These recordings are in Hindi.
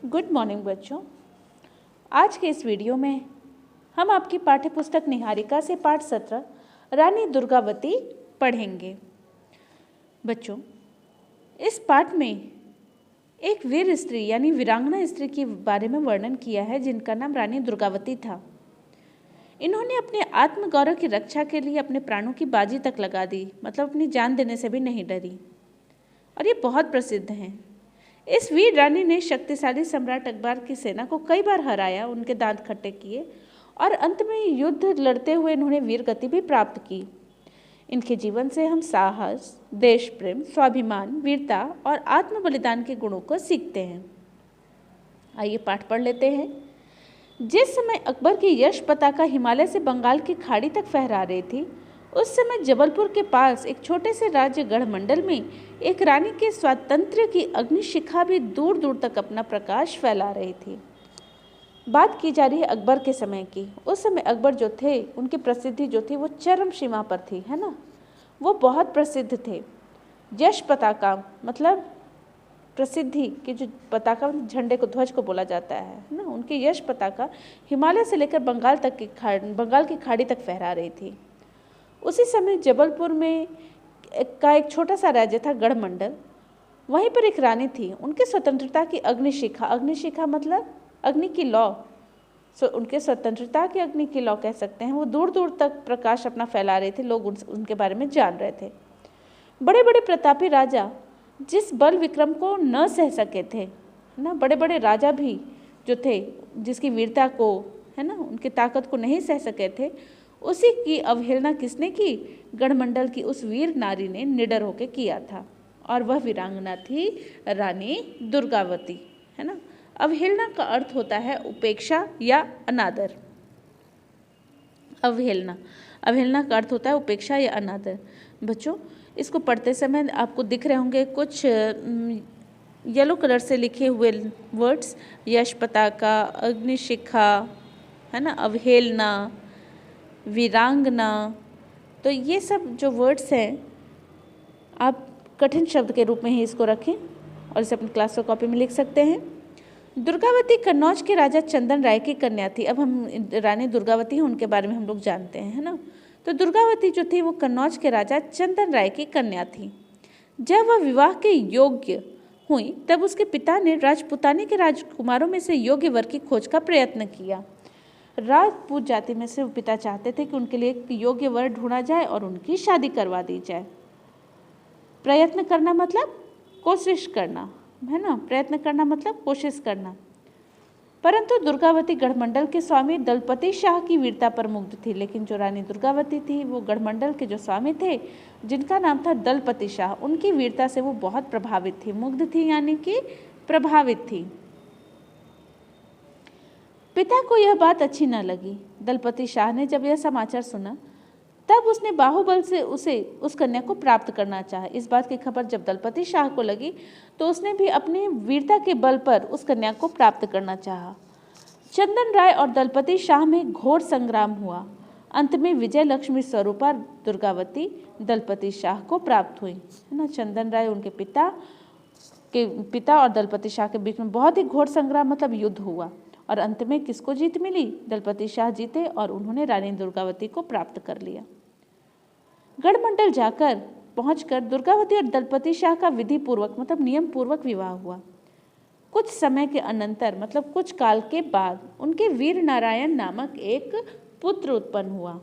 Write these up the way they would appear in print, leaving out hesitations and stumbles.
गुड मॉर्निंग बच्चों। आज के इस वीडियो में हम आपकी पाठ्य पुस्तक निहारिका से पाठ 17 रानी दुर्गावती पढ़ेंगे। बच्चों, इस पाठ में एक वीर स्त्री यानी वीरांगना स्त्री के बारे में वर्णन किया है जिनका नाम रानी दुर्गावती था। इन्होंने अपने आत्मगौरव की रक्षा के लिए अपने प्राणों की बाजी तक लगा दी, मतलब अपनी जान देने से भी नहीं डरी, और ये बहुत प्रसिद्ध हैं। इस वीर रानी ने शक्तिशाली सम्राट अकबर की सेना को कई बार हराया, उनके दांत खट्टे किए और अंत में युद्ध लड़ते हुए इन्होंने वीर गति भी प्राप्त की। इनके जीवन से हम साहस, देश प्रेम, स्वाभिमान, वीरता और आत्म बलिदान के गुणों को सीखते हैं। आइए पाठ पढ़ लेते हैं। जिस समय अकबर की यश पताका हिमालय से बंगाल की खाड़ी तक फहरा रही थी, उस समय जबलपुर के पास एक छोटे से राज्य गढ़मंडल में एक रानी के स्वातंत्र्य की अग्निशिखा भी दूर दूर तक अपना प्रकाश फैला रही थी। बात की जा रही है अकबर के समय की। उस समय अकबर जो थे, उनकी प्रसिद्धि जो थी वो चरम सीमा पर थी, है ना। वो बहुत प्रसिद्ध थे। यश पताका मतलब प्रसिद्धि की जो पताका, झंडे को, ध्वज को बोला जाता है ना। उनकी यश पताका हिमालय से लेकर बंगाल की खाड़ी तक फहरा रही थी। उसी समय जबलपुर में एक छोटा सा राज्य था गढ़मंडल। वहीं पर एक रानी थी। उनके स्वतंत्रता की अग्निशिखा मतलब अग्नि की लौ, उनके स्वतंत्रता की अग्नि की लौ कह सकते हैं। वो दूर दूर तक प्रकाश अपना फैला रहे थे। लोग उनके बारे में जान रहे थे। बड़े बड़े प्रतापी राजा जिस बल विक्रम को न सह सके थे, है ना, बड़े बड़े राजा भी जो थे जिसकी वीरता को, है ना, उनकी ताकत को नहीं सह सके थे, उसी की अवहेलना किसने की? गढ़मंडल की उस वीर नारी ने निडर होकर किया था, और वह वीरांगना थी रानी दुर्गावती, है ना। अवहेलना का अर्थ होता है उपेक्षा या अनादर। अवहेलना का अर्थ होता है उपेक्षा या अनादर। बच्चों, इसको पढ़ते समय आपको दिख रहे होंगे कुछ येलो कलर से लिखे हुए वर्ड्स, यश पताका, अग्निशिखा, है ना, अवहेलना, वीरांगना। तो ये सब जो वर्ड्स हैं आप कठिन शब्द के रूप में ही इसको रखें और इसे अपनी क्लास की कॉपी में लिख सकते हैं। दुर्गावती कन्नौज के राजा चंदन राय की कन्या थी। अब हम रानी दुर्गावती हैं, उनके बारे में हम लोग जानते हैं, है ना। तो दुर्गावती जो थी वो कन्नौज के राजा चंदन राय की कन्या थी। जब वह विवाह के योग्य हुई तब उसके पिता ने राजपुतानी के राजकुमारों में से योग्य वर की खोज का प्रयत्न किया। राजपूत जाति में से पिता चाहते थे कि उनके लिए एक योग्य वर ढूंढा जाए और उनकी शादी करवा दी जाए। प्रयत्न करना मतलब कोशिश करना, है ना। प्रयत्न करना मतलब कोशिश करना। परंतु दुर्गावती गढ़मंडल के स्वामी दलपति शाह की वीरता पर मुग्ध थी। लेकिन जो रानी दुर्गावती थी वो गढ़मंडल के जो स्वामी थे जिनका नाम था दलपति शाह, उनकी वीरता से वो बहुत प्रभावित थी। मुग्ध थी यानी कि प्रभावित थी। पिता को यह बात अच्छी न लगी। दलपति शाह ने जब यह समाचार सुना तब उसने बाहुबल से उस कन्या को प्राप्त करना चाहा। इस बात की खबर जब दलपति शाह को लगी तो उसने भी अपनी वीरता के बल पर उस कन्या को प्राप्त करना चाहा। चंदन राय और दलपति शाह में घोर संग्राम हुआ। अंत में विजय लक्ष्मी स्वरूपा दुर्गावती दलपति शाह को प्राप्त हुई, है ना। चंदन राय उनके पिता और दलपति शाह के बीच में बहुत ही घोर संग्राम मतलब युद्ध हुआ, और अंत में किसको जीत मिली? दलपति शाह जीते और उन्होंने रानी दुर्गावती को प्राप्त कर लिया। गढ़मंडल पहुंचकर दुर्गावती और दलपति शाह का विधि पूर्वक मतलब नियम पूर्वक विवाह हुआ। कुछ समय के अनंतर मतलब कुछ काल के बाद उनके वीर नारायण नामक एक पुत्र उत्पन्न हुआ।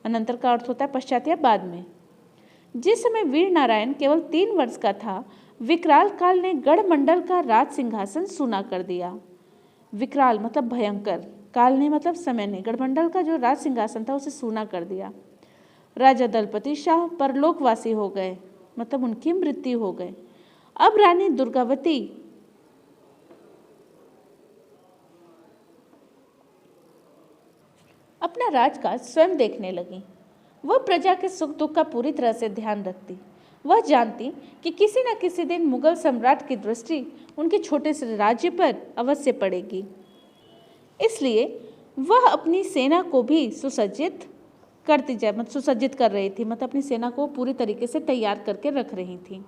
अनंतर का अर्थ होता है पश्चात या बाद में। जिस समय वीर नारायण केवल 3 वर्ष का था, विकराल काल ने गढ़मंडल का राज सिंहासन सूना कर दिया। विकराल मतलब भयंकर, काल ने मतलब समय ने गढ़मंडल का जो राज सिंहासन था उसे सूना कर दिया। राजा दलपति शाह परलोकवासी हो गए, मतलब उनकी मृत्यु हो गई। अब रानी दुर्गावती अपना राजकाज स्वयं देखने लगी। वह प्रजा के सुख दुख का पूरी तरह से ध्यान रखती। वह जानती कि किसी न किसी दिन मुगल सम्राट की दृष्टि उनके छोटे से राज्य पर अवश्य पड़ेगी। इसलिए वह अपनी सेना को भी सुसज्जित कर रही थी, मतलब अपनी सेना को पूरी तरीके से तैयार करके रख रही थी।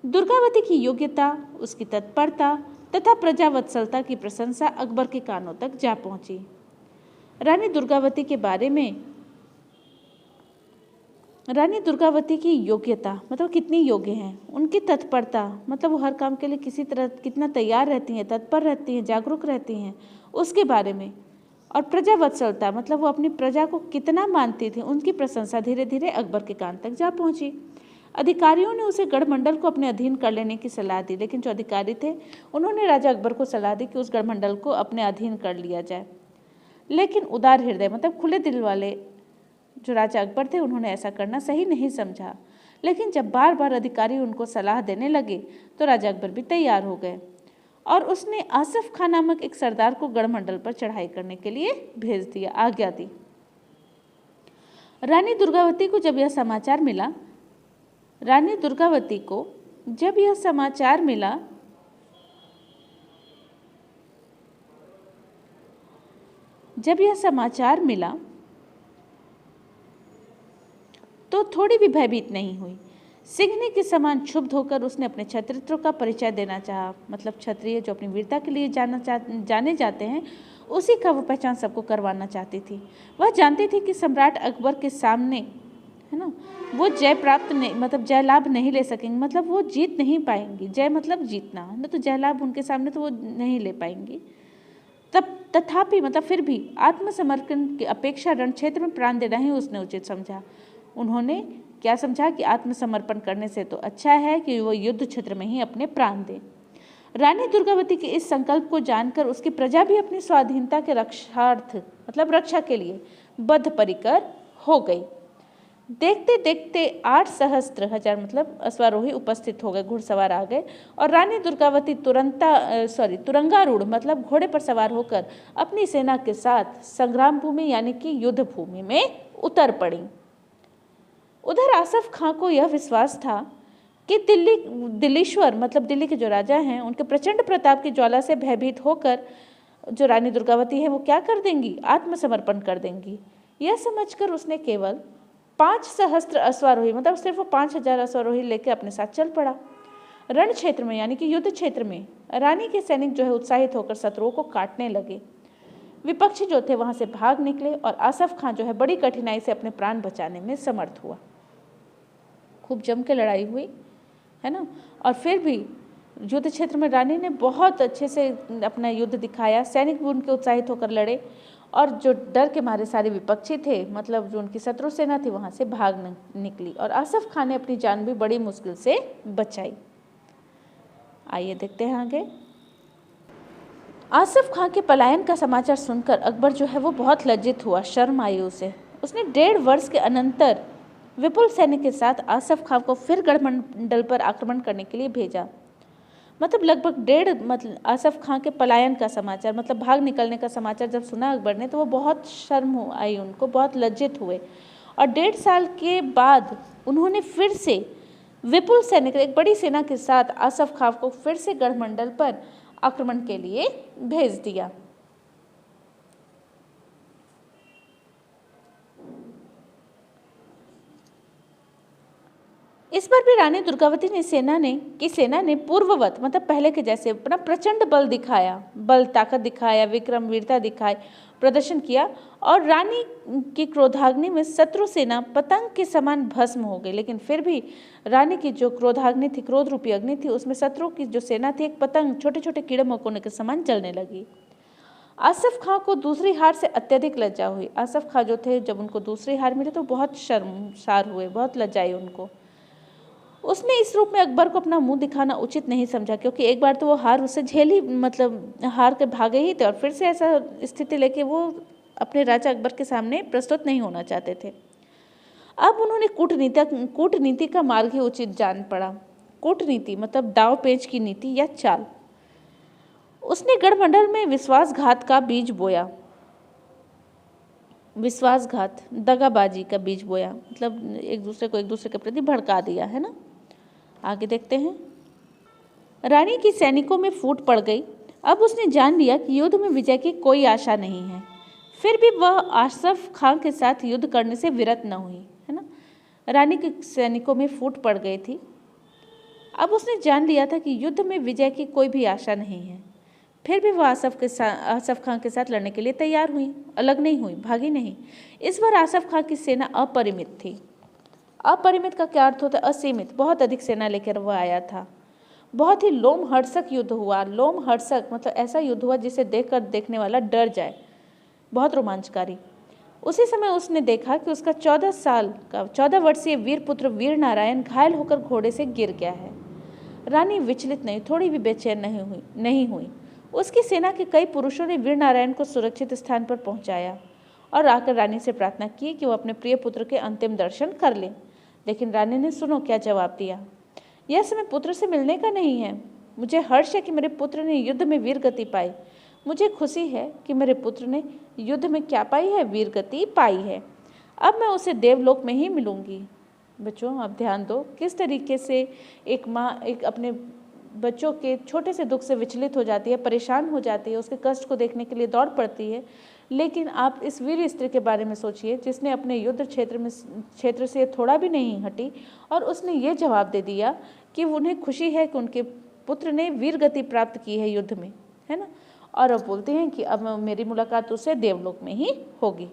दुर्गावती की योग्यता, उसकी तत्परता तथा प्रजावत्सलता की प्रशंसा अकबर के कानों तक जा पहुंची। रानी दुर्गावती के बारे में, रानी दुर्गावती की योग्यता मतलब कितनी योग्य हैं, उनकी तत्परता मतलब वो हर काम के लिए किसी तरह कितना तैयार रहती हैं, तत्पर रहती हैं, जागरूक रहती हैं, उसके बारे में। और प्रजावत्सलता मतलब वो अपनी प्रजा को कितना मानती थी, उनकी प्रशंसा धीरे धीरे अकबर के कान तक जा पहुंची। अधिकारियों ने उसे गढ़मंडल को अपने अधीन कर लेने की सलाह दी, लेकिन जो अधिकारी थे उन्होंने राजा अकबर को सलाह दी कि उस गढ़मंडल को अपने अधीन कर लिया जाए। लेकिन उदार हृदय मतलब खुले दिल वाले जो राजा अकबर थे उन्होंने ऐसा करना सही नहीं समझा। लेकिन जब बार बार अधिकारी उनको सलाह देने लगे तो राजा अकबर भी तैयार हो गए और उसने आसफ खान नामक एक सरदार को गढ़मंडल पर चढ़ाई करने के लिए भेज दिया, आज्ञा दी। रानी दुर्गावती को जब यह समाचार मिला, रानी दुर्गावती को जब यह समाचार मिला तो थोड़ी भी भयभीत नहीं हुई। सिंहनी के समान क्षुब्ध होकर उसने अपने क्षत्रित्व का परिचय देना चाहा, मतलब क्षत्रिय जो अपनी वीरता के लिए जाने जाते हैं उसी का वो पहचान सबको करवाना चाहती थी। वह जानती थी कि सम्राट अकबर के सामने है ना वो जय प्राप्त नहीं मतलब जय लाभ नहीं ले सकेंगे, मतलब वो जीत नहीं पाएंगी। जय मतलब जीतना है ना, तो जय लाभ उनके सामने तो वो नहीं ले पाएंगी। तथापि मतलब फिर भी आत्मसमर्पण की अपेक्षा रण क्षेत्र में प्राण देना ही उसने उचित समझा। उन्होंने क्या समझा कि आत्मसमर्पण करने से तो अच्छा है कि वो युद्ध क्षेत्र में ही अपने प्राण दे। रानी दुर्गावती के इस संकल्प को जानकर उसकी प्रजा भी अपनी स्वाधीनता के रक्षार्थ मतलब रक्षा के लिए बद्धपरिकर हो गई। देखते देखते 8 सहस्त्र हजार मतलब अश्वारोही उपस्थित हो गए, घुड़सवार आ गए और रानी दुर्गावती तुरंगारूढ़ मतलब घोड़े पर सवार होकर अपनी सेना के साथ संग्राम भूमि यानी कि युद्ध भूमि में उतर पड़ी। उधर आसफ खां को यह विश्वास था कि दिल्लीश्वर मतलब दिल्ली के जो राजा हैं उनके प्रचंड प्रताप की ज्वाला से भयभीत होकर जो रानी दुर्गावती है वो क्या कर देंगी, आत्मसमर्पण कर देंगी। यह समझकर उसने केवल 5 सहस्त्र अश्वारोही मतलब सिर्फ 5000 अश्वारोही लेकर अपने साथ चल पड़ा। रण क्षेत्र में यानी कि युद्ध क्षेत्र में रानी के सैनिक जो है उत्साहित होकर शत्रुओं को काटने लगे। विपक्षी जो थे वहां से भाग निकले और आसफ खां जो है बड़ी कठिनाई से अपने प्राण बचाने में समर्थ हुआ। खूब जम के लड़ाई हुई है ना, और फिर भी युद्ध क्षेत्र में रानी ने बहुत अच्छे से अपना युद्ध दिखाया। सैनिक भी उनके उत्साहित होकर लड़े और जो डर के मारे सारे विपक्षी थे मतलब जो उनकी शत्रु सेना थी वहां से भाग निकली और आसफ खान ने अपनी जान भी बड़ी मुश्किल से बचाई। आइए देखते हैं आगे। आसफ खां के पलायन का समाचार सुनकर अकबर जो है वो बहुत लज्जित हुआ, शर्म आई उसे। उसने 1.5 वर्ष के अनंतर विपुल सैन्य के साथ आसफ खां को फिर गढ़मंडल पर आक्रमण करने के लिए भेजा। मतलब लगभग 1.5 मतलब आसफ खां के पलायन का समाचार मतलब भाग निकलने का समाचार जब सुना अकबर ने तो वो बहुत शर्म आई उनको, बहुत लज्जित हुए और 1.5 साल के बाद उन्होंने फिर से विपुल सैनिक एक बड़ी सेना के साथ आसफ खां को फिर से गढ़मंडल पर आक्रमण के लिए भेज दिया। इस बार भी रानी दुर्गावती ने सेना ने पूर्ववत मतलब पहले के जैसे अपना प्रचंड बल दिखाया, बल ताकत दिखाया, विक्रम वीरता दिखाई, प्रदर्शन किया और रानी की क्रोधाग्नि में शत्रु सेना पतंग के समान भस्म हो गई। लेकिन फिर भी रानी की जो क्रोधाग्नि थी, क्रोध रूपी अग्नि थी, उसमें शत्रु की जो सेना थी एक पतंग छोटे छोटे कीड़े मकोड़ों के समान जलने लगी। आसफ खां को दूसरी हार से अत्यधिक लज्जा हुई। आसफ खां जो थे जब उनको दूसरी हार मिली तो बहुत शर्मसार हुए, बहुत लज्जाई उनको। उसने इस रूप में अकबर को अपना मुंह दिखाना उचित नहीं समझा क्योंकि एक बार तो वो हार उससे झेली मतलब हार के भागे ही थे और फिर से ऐसा स्थिति लेके वो अपने राजा अकबर के सामने प्रस्तुत नहीं होना चाहते थे। अब उन्होंने कूटनीति का मार्ग ही उचित जान पड़ा। कूटनीति मतलब दाव पेच की नीति या चाल। उसने गढ़मंडल में विश्वासघात का बीज बोया, विश्वासघात दगाबाजी का बीज बोया, मतलब एक दूसरे के प्रति भड़का दिया है ना। आगे देखते हैं। रानी की सैनिकों में फूट पड़ गई। अब उसने जान लिया कि युद्ध में विजय की कोई आशा नहीं है। फिर भी वह आसफ खां के साथ युद्ध करने से विरत न हुई है ना। रानी के सैनिकों में फूट पड़ गई थी। अब उसने जान लिया था कि युद्ध में विजय की कोई भी आशा नहीं है। फिर भी वो आसफ खां के साथ लड़ने के लिए तैयार हुई, अलग नहीं हुई, भागी नहीं। इस बार आसफ खां की सेना अपरिमित थी। अपरिमित का क्या अर्थ होता है? असीमित, बहुत अधिक सेना लेकर वह आया था। बहुत ही लोमहर्षक युद्ध हुआ। लोमहर्षक मतलब ऐसा युद्ध हुआ जिसे देखकर देखने वाला डर जाए, बहुत रोमांचकारी। उसी समय उसने देखा कि उसका 14 वर्षीय वीर पुत्र वीर नारायण घायल होकर घोड़े से गिर गया है। रानी विचलित नहीं, थोड़ी भी बेचैन नहीं हुई। उसकी सेना के कई पुरुषों ने वीर नारायण को सुरक्षित स्थान पर पहुंचाया और आकर रानी से प्रार्थना की कि वो अपने प्रिय पुत्र के अंतिम दर्शन कर ले। लेकिन रानी ने सुनो क्या जवाब दिया। यह समय पुत्र से मिलने का नहीं है। मुझे हर्ष है कि मेरे पुत्र ने युद्ध में वीर गति पाई। मुझे खुशी है कि मेरे पुत्र ने युद्ध में क्या पाई है? वीर गति पाई है। अब मैं उसे देवलोक में ही मिलूंगी। बच्चों आप ध्यान दो, किस तरीके से एक माँ अपने बच्चों के छोटे से दुख से विचलित हो जाती है, परेशान हो जाती है, उसके कष्ट को देखने के लिए दौड़ पड़ती है। लेकिन आप इस वीर स्त्री के बारे में सोचिए जिसने अपने युद्ध क्षेत्र से थोड़ा भी नहीं हटी और उसने ये जवाब दे दिया कि उन्हें खुशी है कि उनके पुत्र ने वीर गति प्राप्त की है युद्ध में, है ना। और अब बोलते हैं कि अब मेरी मुलाकात उससे देवलोक में ही होगी।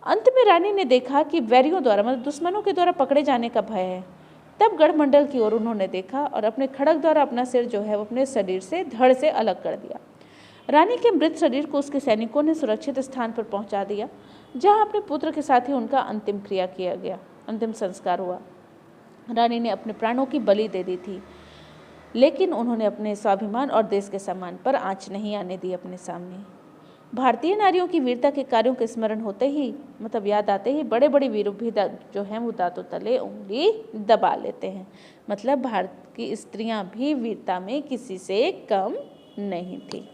अंत में रानी ने देखा कि वैरियों द्वारा मतलब दुश्मनों के द्वारा पकड़े जाने का भय है। तब गढ़मंडल की ओर उन्होंने देखा और अपने खड़ग द्वारा अपना सिर जो है वो अपने शरीर से धड़ से अलग कर दिया। रानी के मृत शरीर को उसके सैनिकों ने सुरक्षित स्थान पर पहुंचा दिया, जहां अपने पुत्र के साथ ही उनका अंतिम क्रिया किया गया, अंतिम संस्कार हुआ। रानी ने अपने प्राणों की बलि दे दी थी, लेकिन उन्होंने अपने स्वाभिमान और देश के सम्मान पर आंच नहीं आने दी अपने सामने। भारतीय नारियों की वीरता के कार्यों के स्मरण होते ही मतलब याद आते ही बड़े बड़े वीर भी जो हैं वो दांतों तले उंगली दबा लेते हैं। मतलब भारत की स्त्रियां भी वीरता में किसी से कम नहीं थी।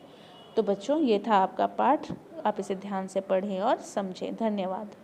तो बच्चों ये था आपका पाठ, आप इसे ध्यान से पढ़ें और समझें। धन्यवाद।